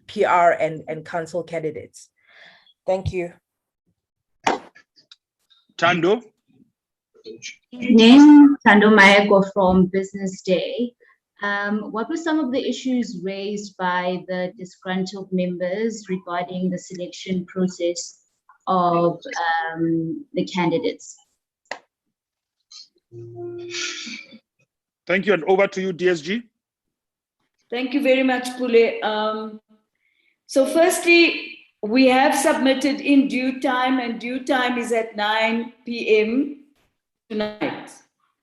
PR and council candidates. Thank you. Tando. Name Tando Mayeko from Business Day. What were some of the issues raised by the disgruntled members regarding the selection process of the candidates? Thank you, and over to you, DSG. Thank you very much, Pule. So firstly, we have submitted in due time, and due time is at 9 p.m. tonight.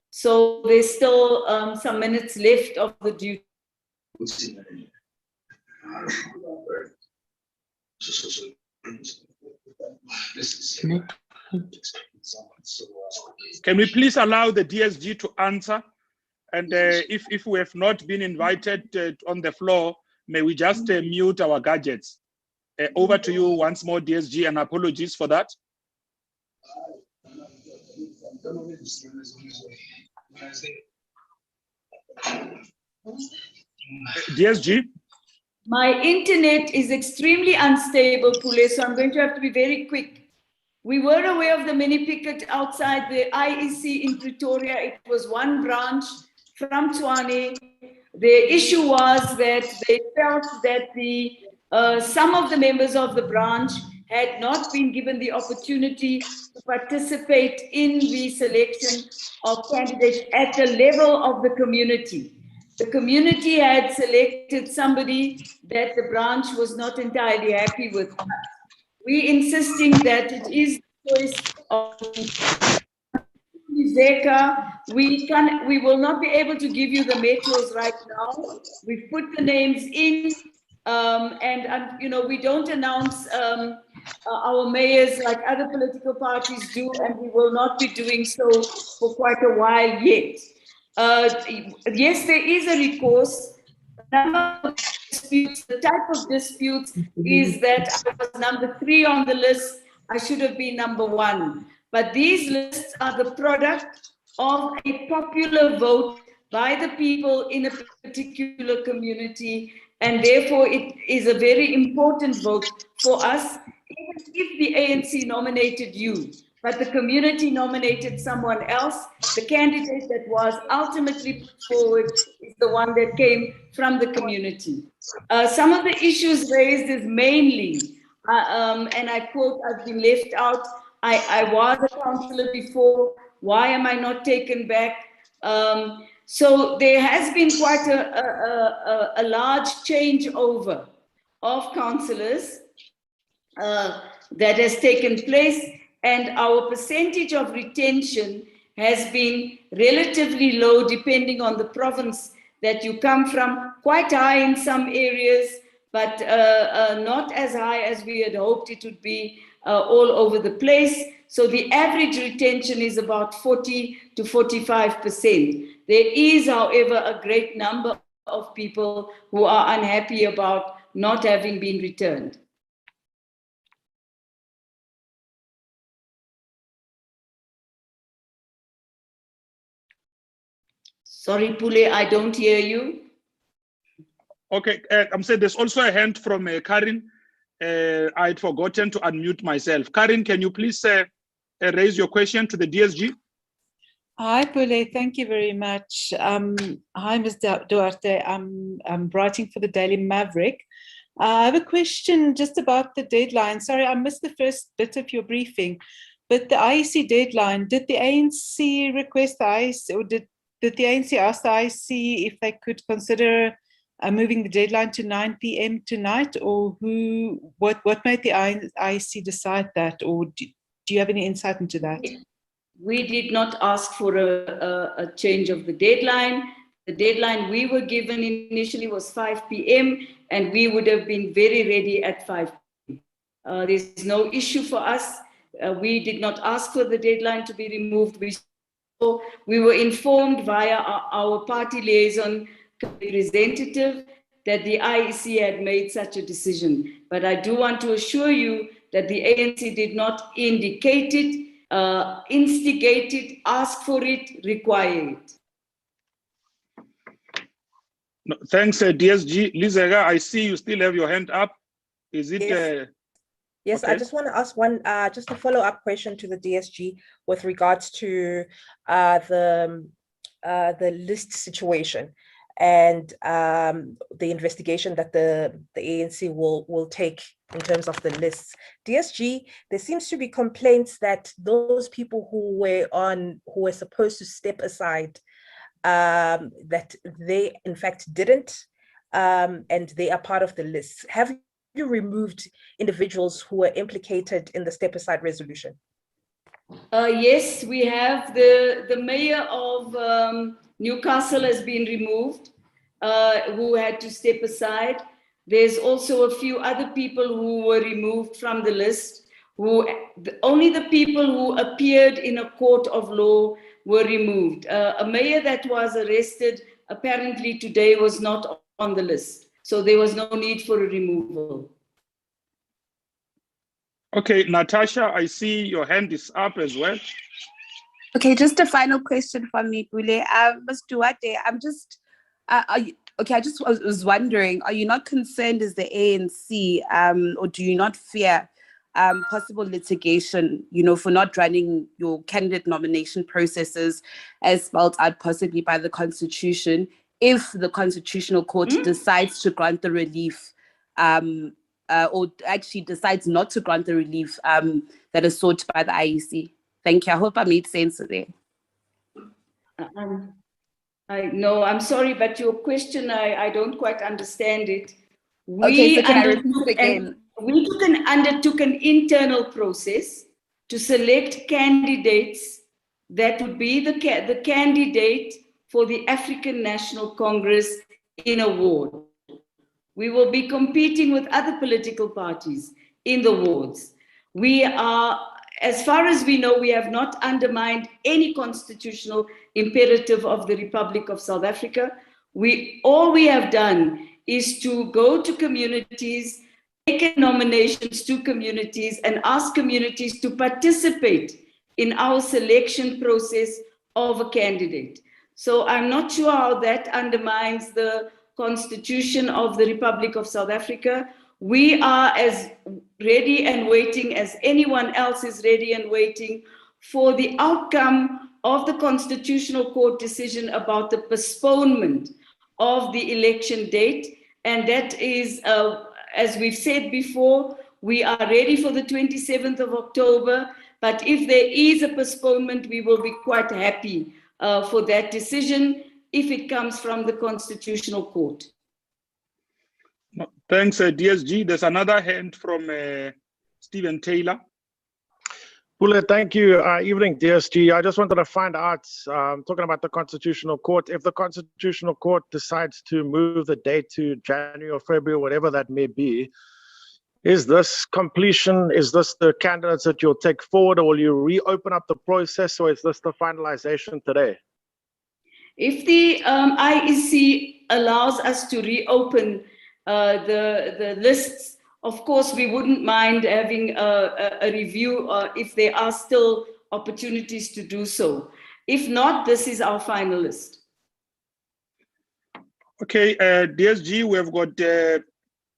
So there's still some minutes left of the due. Can we please allow the DSG to answer? And if we have not been invited on the floor, may we just mute our gadgets? Over to you once more, DSG, and apologies for that. DSG? My internet is extremely unstable, Pule, so I'm going to have to be very quick. We were aware of the mini picket outside the IEC in Pretoria. It was one branch from Tshwane. The issue was that they felt that some of the members of the branch had not been given the opportunity to participate in the selection of candidates at the level of the community. The community had selected somebody that the branch was not entirely happy with. We insisting that it is the choice of Zeka. We will not be able to give you the metros right now. We've put the names in, and you know, we don't announce our mayors like other political parties do, and we will not be doing so for quite a while yet. Yes, there is a recourse. The type of disputes is that I was number 3 on the list. I should have been number 1. But these lists are the product of a popular vote by the people in a particular community, and therefore it is a very important vote for us. Even if the ANC nominated you, but the community nominated someone else, the candidate that was ultimately put forward is the one that came from the community. Some of the issues raised is mainly, and I quote, I've been left out. I was a councillor before. Why am I not taken back? So there has been quite a large changeover of councillors that has taken place, and our percentage of retention has been relatively low depending on the province that you come from. Quite high in some areas, but not as high as we had hoped it would be all over the place. So the average retention is about 40 to 45%. There is, however, a great number of people who are unhappy about not having been returned. Sorry, Pule, I don't hear you. Okay, I'm saying there's also a hand from Karin. I had forgotten to unmute myself. Karin, can you please raise your question to the DSG? Hi, Pule. Thank you very much. Hi, Ms. Duarte. I'm writing for the Daily Maverick. I have a question just about the deadline. Sorry, I missed the first bit of your briefing, but the IEC deadline, did the ANC request the IEC, or did the ANC ask the IEC if they could consider moving the deadline to 9 p.m. tonight, or what made the IEC decide that, or do you have any insight into that? We did not ask for a change of the deadline. The deadline we were given initially was 5 p.m. and we would have been very ready at 5 p.m. There's no issue for us. We did not ask for the deadline to be removed. We were informed via our party liaison representative that the IEC had made such a decision. But I do want to assure you that the ANC did not indicate it, instigate it, ask for it, require it. No, thanks, DSG. Lizega, I see you still have your hand up. Is it? Yes. Yes, I okay. just want to ask one, just a follow-up question to the DSG with regards to the list situation and the investigation that the ANC will take in terms of the lists. DSG, there seems to be complaints that those people who were supposed to step aside, that they in fact didn't, and they are part of the list. Have you removed individuals who were implicated in the step aside resolution? Yes, we have the mayor of Newcastle has been removed, who had to step aside. There's also a few other people who were removed from the list, only the people who appeared in a court of law were removed. A mayor that was arrested apparently today was not on the list. So there was no need for a removal. Okay, Natasha, I see your hand is up as well. Okay, just a final question from me, Bule. Ms. Duarte, I'm just, I just was wondering, are you not concerned as the ANC, or do you not fear possible litigation, for not running your candidate nomination processes as spelled out possibly by the Constitution, if the Constitutional Court decides to grant the relief, or actually decides not to grant the relief that is sought by the IEC? Thank you. I hope I made sense there. No, I'm sorry, but your question, I don't quite understand it. Okay, so can I repeat it again? We undertook an internal process to select candidates that would be the candidate for the African National Congress in a ward. We will be competing with other political parties in the wards. We are, as far as we know, we have not undermined any constitutional imperative of the Republic of South Africa. All we have done is to go to communities, make nominations to communities, and ask communities to participate in our selection process of a candidate. So I'm not sure how that undermines the Constitution of the Republic of South Africa. We are as ready and waiting as anyone else is ready and waiting for the outcome of the Constitutional Court decision about the postponement of the election date. And that is, as we've said before, we are ready for the 27th of October. But if there is a postponement, we will be quite happy for that decision if it comes from the Constitutional Court. Thanks, DSG. There's another hand from Stephen Taylor. Bule, thank you. Evening, DSG. I just wanted to find out, talking about the Constitutional Court, if the Constitutional Court decides to move the date to January or February, whatever that may be, is this completion? Is this the candidates that you'll take forward, or will you reopen up the process, or is this the finalization today? If the IEC allows us to reopen the lists, of course, we wouldn't mind having a review if there are still opportunities to do so. If not, this is our final list. Okay, DSG, we have got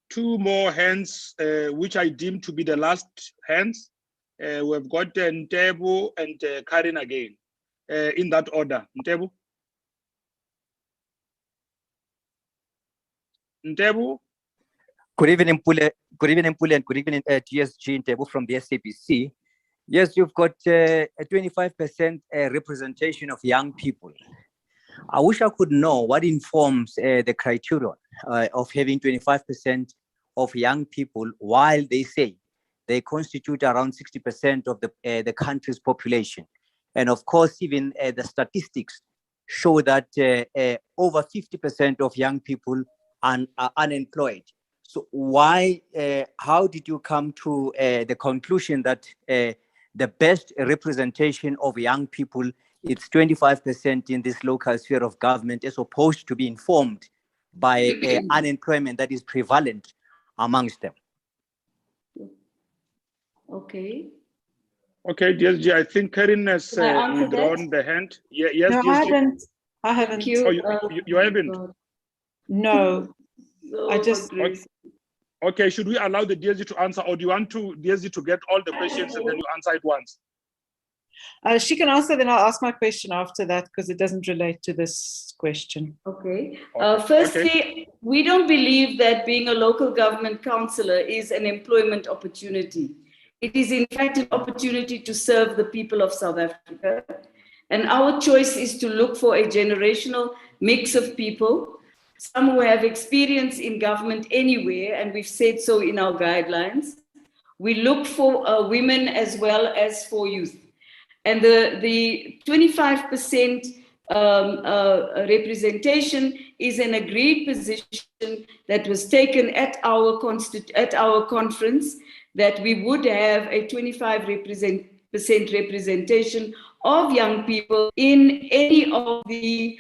two more hands, which I deem to be the last hands. We've got Ntebo and Karin again, in that order. Ntebo? Ntebo? Good evening, Pule. Good evening, Pule, and good evening, DSG Ntebo from the SABC. Yes, you've got a 25% representation of young people. I wish I could know what informs the criterion of having 25% of young people, while they say they constitute around 60% of the country's population. And of course, even the statistics show that over 50% of young people are unemployed. So why, how did you come to the conclusion that the best representation of young people is 25% in this local sphere of government, as opposed to be informed by unemployment that is prevalent amongst them? Okay. Okay, DSG, I think Karin has withdrawn the hand. Yeah, yes, No, DSG. I haven't. Oh, you haven't? No, So I just- Grace. Okay, should we allow the DSG to answer, or do you want DSG to get all the questions and then you answer it once? she can answer, then I'll ask my question after that because it doesn't relate to this question. Okay. Okay. Firstly, we don't believe that being a local government councillor is an employment opportunity. It is in fact an opportunity to serve the people of South Africa. And our choice is to look for a generational mix of people, some who have experience in government anywhere, and we've said so in our guidelines. We look for women as well as for youth. And the 25% representation is an agreed position that was taken at our conference, that we would have a 25% representation of young people in any of the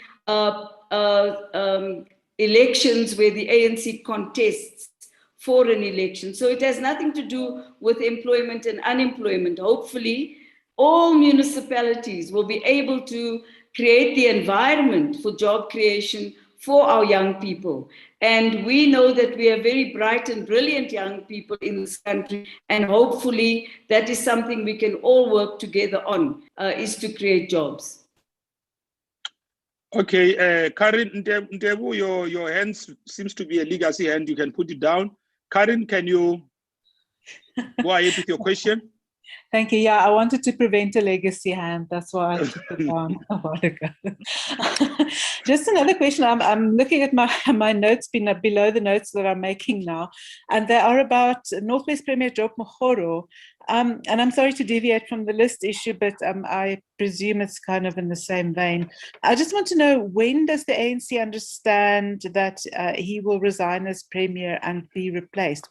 elections where the ANC contests for an election. So it has nothing to do with employment and unemployment. Hopefully, all municipalities will be able to create the environment for job creation for our young people. And we know that we have very bright and brilliant young people in this country, and hopefully that is something we can all work together on, is to create jobs. Okay, Karin Ntebu, your hand seems to be a legacy hand. You can put it down. Karin, can you go ahead with your question? Thank you. Yeah, I wanted to prevent a legacy hand. That's why I took it down a while ago. Just another question. I'm looking at my notes below the notes that I'm making now, and they are about Northwest Premier Job Mogoro. And I'm sorry to deviate from the list issue, but I presume it's kind of in the same vein. I just want to know, when does the ANC understand that he will resign as Premier and be replaced?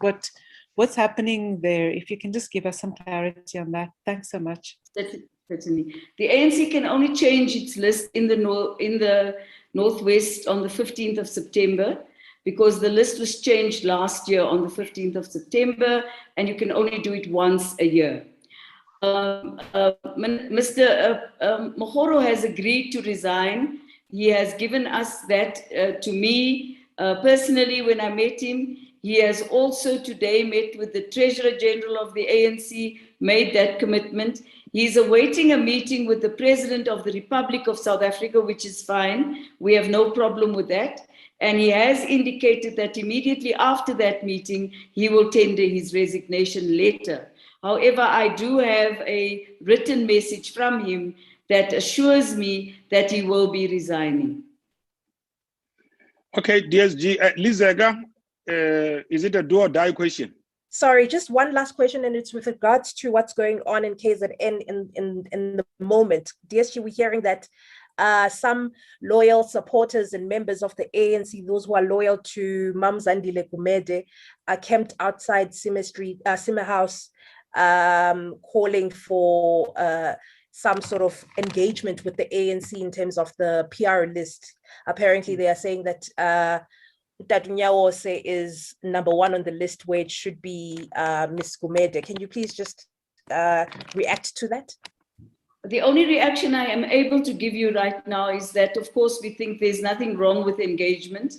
What's happening there? If you can just give us some clarity on that. Thanks so much. Certainly. The ANC can only change its list in the Northwest on the 15th of September, because the list was changed last year on the 15th of September, and you can only do it once a year. Mr. Mogoro has agreed to resign. He has given us that to me personally when I met him. He has also today met with the Treasurer General of the ANC, made that commitment. He's awaiting a meeting with the President of the Republic of South Africa, which is fine. We have no problem with that. And he has indicated that immediately after that meeting, he will tender his resignation letter. However, I do have a written message from him that assures me that he will be resigning. Okay, DSG, Lizega, is it a do or die question? Sorry, just one last question, and it's with regards to what's going on in KZN in the moment. DSG, we're hearing that some loyal supporters and members of the ANC, those who are loyal to Mam Zandile Gumede, are camped outside Simmer House, calling for some sort of engagement with the ANC in terms of the PR list. Apparently, they are saying that Tadunyawose is number one on the list, where it should be Ms. Gumede. Can you please just react to that? The only reaction I am able to give you right now is that, of course, we think there's nothing wrong with engagement.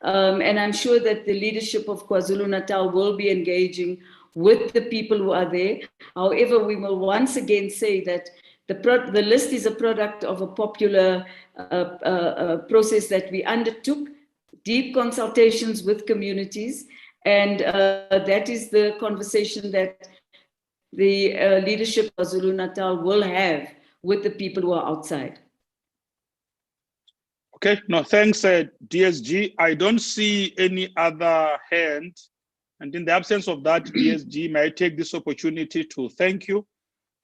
And I'm sure that the leadership of KwaZulu-Natal will be engaging with the people who are there. However, we will once again say that the list is a product of a popular process that we undertook, deep consultations with communities, and that is the conversation that the leadership of KwaZulu-Natal will have with the people who are outside. Okay, no, thanks, DSG. I don't see any other hand. And in the absence of that, DSG, may I take this opportunity to thank you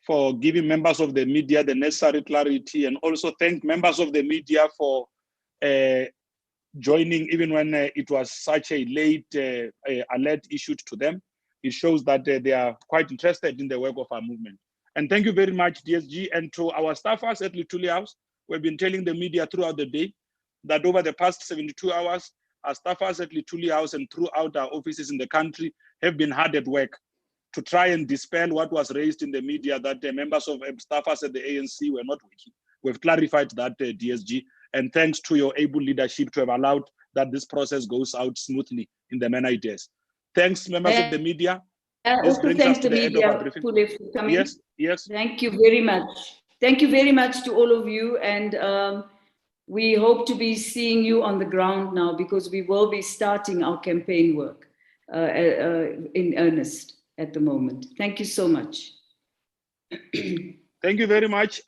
for giving members of the media the necessary clarity, and also thank members of the media for joining even when it was such a late alert issued to them. It shows that they are quite interested in the work of our movement. And thank you very much, DSG, and to our staffers at Lituli House. We've been telling the media throughout the day that over the past 72 hours, our staffers at Lituli House and throughout our offices in the country have been hard at work to try and dispel what was raised in the media, that the members of staffers at the ANC were not working. We've clarified that, DSG, and thanks to your able leadership to have allowed that this process goes out smoothly in the manner it is. Thanks, members of the media. And This also brings thank us to the the end of our media, briefing. Pule, for coming. Yes, yes. Thank you very much. Thank you very much to all of you. And we hope to be seeing you on the ground now, because we will be starting our campaign work in earnest at the moment. Thank you so much. Thank you very much.